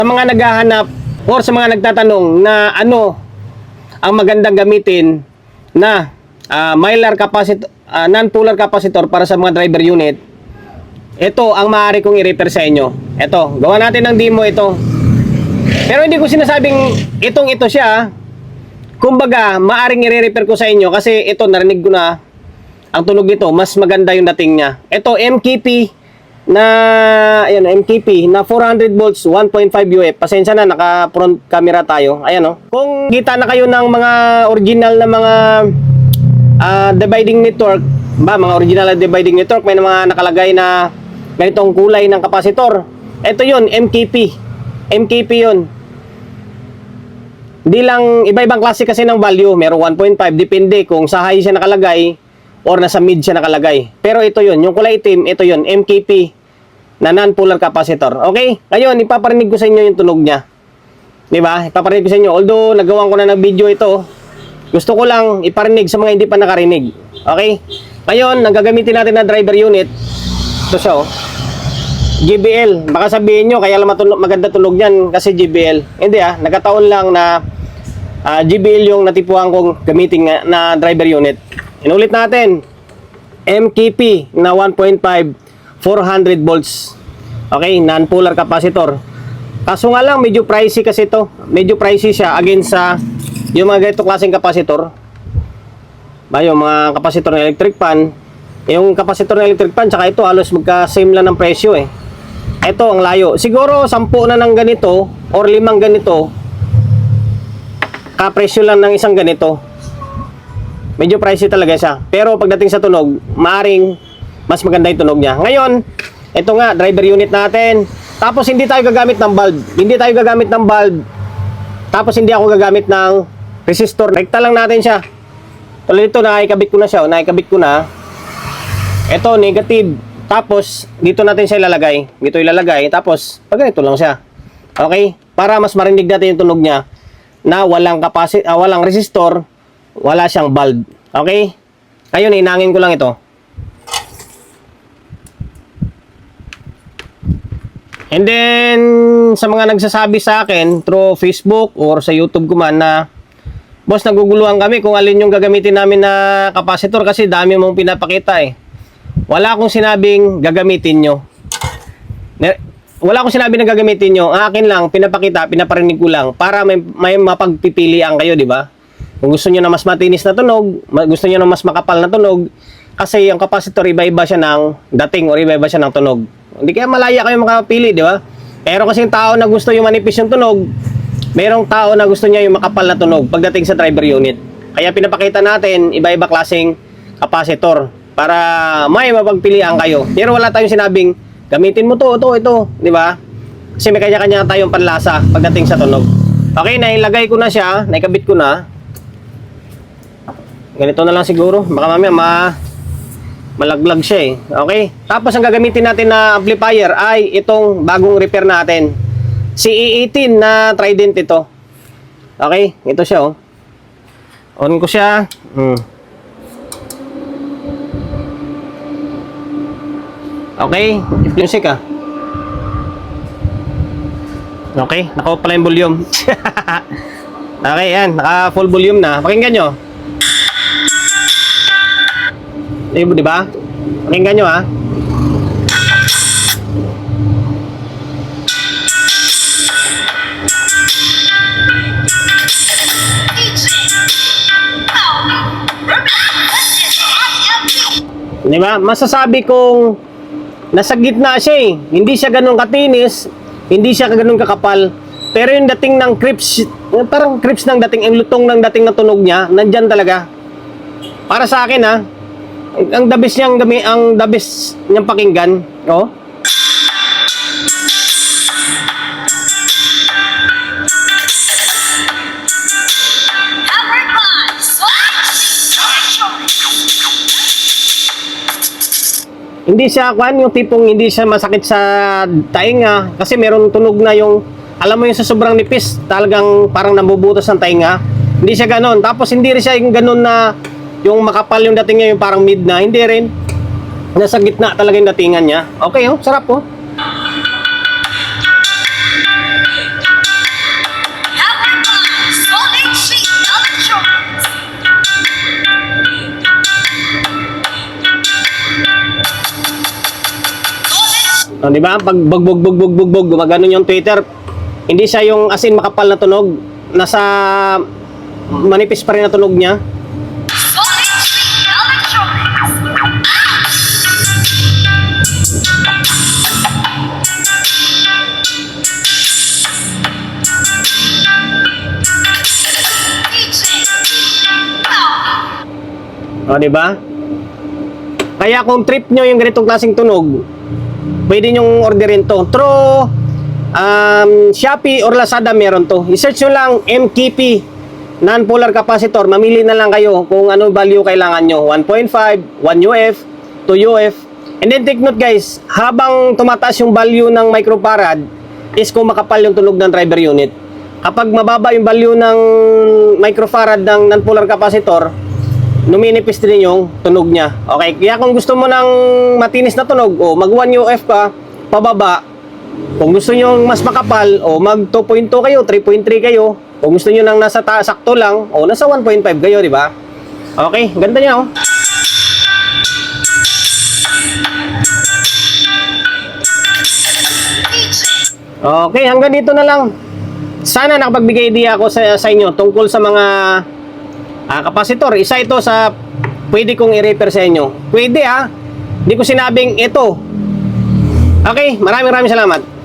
Sa mga naghahanap or sa mga nagtatanong na ano ang magandang gamitin na mylar capacitor, non-polar capacitor para sa mga driver unit, ito ang maaari kong i-repair sa inyo. Ito, gawa natin ng demo ito. Pero hindi ko sinasabing ito siya. Kumbaga, maaring i-repair ko sa inyo kasi ito, narinig ko na ang tunog nito, mas maganda yung dating niya. Ito, MKP na, ayan, MKP na 400 volts, 1.5 UF. Pasensya na, naka front camera tayo. Ayan, oh. Kung kita na kayo ng mga original na mga dividing network, mga original na dividing network, may mga nakalagay na ganitong kulay ng kapasitor. Ito yun, MKP. MKP yun. Hindi lang, iba-ibang klase kasi ng value. Meron 1.5, depende kung sa high siya nakalagay or nasa mid siya nakalagay. Pero ito yun, yung kulay itim, ito yun, MKP na non-polar capacitor. Okay? Ngayon, ipaparinig ko sa inyo yung tunog niya. Diba? Ipaparinig ko sa inyo. Although, nagawa ko na ng video ito, gusto ko lang iparinig sa mga hindi pa nakarinig. Okay? Ngayon, ang gagamitin natin na driver unit, ito siya, oh. JBL. Baka sabihin nyo, kaya lang maganda tunog niyan kasi JBL. Hindi nagkataon lang na JBL yung natipuan kong gamitin na driver unit. Inulit natin. MKP na 1.5, 400 volts. Okay, non-polar capacitor. Kaso nga lang, medyo pricey kasi ito. Medyo pricey siya against sa yung mga ganito klaseng capacitor. Yung mga capacitor ng electric fan. Yung capacitor ng electric fan, tsaka ito, halos magka-same lang ng presyo eh. Ito ang layo. Siguro 10 na ng ganito or 5 ganito. Kapresyo lang ng isang ganito. Medyo pricey talaga siya. Pero pagdating sa tunog, maaring mas maganda yung tunog niya. Ngayon, ito nga, driver unit natin. Tapos hindi tayo gagamit ng bulb. Hindi tayo gagamit ng bulb. Tapos hindi ako gagamit ng resistor. Rekta lang natin siya. Tulad ito, nakikabit ko na siya. Nakikabit ko na. Ito, negative. Tapos, dito natin siya ilalagay. Dito ilalagay. Tapos, pag ganito lang siya. Okay? Para mas marinig natin yung tunog niya na walang walang resistor, wala siyang bulb. Okay? Ngayon, inangin ko lang ito. And then, sa mga nagsasabi sa akin through Facebook or sa YouTube ko man na, boss, naguguluhan kami kung alin yung gagamitin namin na kapasitor kasi dami mong pinapakita eh. Wala akong sinabing gagamitin nyo. Wala akong sinabing na gagamitin nyo. Ang akin lang, pinapakita, pinaparinig ko lang para may mapagpipilian kayo, di ba? Kung gusto nyo na mas matinis na tunog, gusto nyo na mas makapal na tunog, kasi ang kapasitor, iba-iba siya ng dating or iba-iba siya ng tunog. Hindi kaya malaya kayo makapili, di ba? Pero kasi yung tao na gusto yung manipis yung tunog, merong tao na gusto niya yung makapal na tunog pagdating sa driver unit. Kaya pinapakita natin, iba-iba klaseng kapasitor para may mapagpilian kayo. Pero wala tayong sinabing, gamitin mo ito, di ba? Kasi may kanya-kanya tayong panlasa pagdating sa tunog. Okay, nailagay ko na siya, naikabit ko na. Ganito na lang siguro, baka mamaya malaglag siya eh. Okay? Tapos ang gagamitin natin na amplifier ay itong bagong repair natin. CE18 na Trident ito. Okay? Ito siya oh. On ko siya. Okay? Music ah. Okay? Naka-off pala yung volume. Okay, yan. Naka full volume na. Pakinggan nyo. Di ba? Pakinggan nyo ha. Di ba? Masasabi kong nasa gitna siya eh. Hindi siya ganun katinis, hindi siya ganun kakapal. Pero yung dating ng crips, parang crips ng dating, yung lutong ng dating na tunog niya, nandyan talaga. Para sa akin ha, ang dabis niyang pakinggan, oh. Hindi siya yung tipong hindi siya masakit sa tainga kasi meron tunog na yung alam mo yung sa sobrang nipis talagang parang nabubutas ng tainga. Hindi siya ganoon. Tapos hindi rin siya yung ganoon na yung makapal yung dating niya yung parang mid na. Hindi rin. Nasa gitna talaga yung datingan niya. Okay oh, sarap oh. Di ba? Pag bugbog, gumagano yung Twitter, hindi siya yung as in makapal na tunog, nasa manipis pa rin na tunog niya. Di ba? Kaya kung trip nyo yung ganitong klaseng tunog, pwede nyong orderin to. Through Shopee or Lazada meron to. I-search nyo lang MKP non-polar capacitor. Mamili na lang kayo kung ano value kailangan nyo. 1.5, 1 UF, 2 UF. And then take note guys, habang tumataas yung value ng microfarad is kung makapal yung tunog ng driver unit. Kapag mababa yung value ng microfarad ng non-polar capacitor, numinipis din yung tunog niya. Okay, kaya kung gusto mo ng matinis na tunog, mag 1 UF ka, pababa. Kung gusto nyo mas makapal, mag 2.2 kayo, 3.3 kayo. Kung gusto nyo nang nasa sakto lang, nasa 1.5 kayo, di ba? Okay, ganda niya, oh. Okay, hanggang dito na lang. Sana nakapagbigay idea ako sa inyo tungkol sa mga kapasitor. Isa ito sa pwede kong i-repair sa inyo. Pwede Hindi ko sinabing ito. Okay, maraming salamat.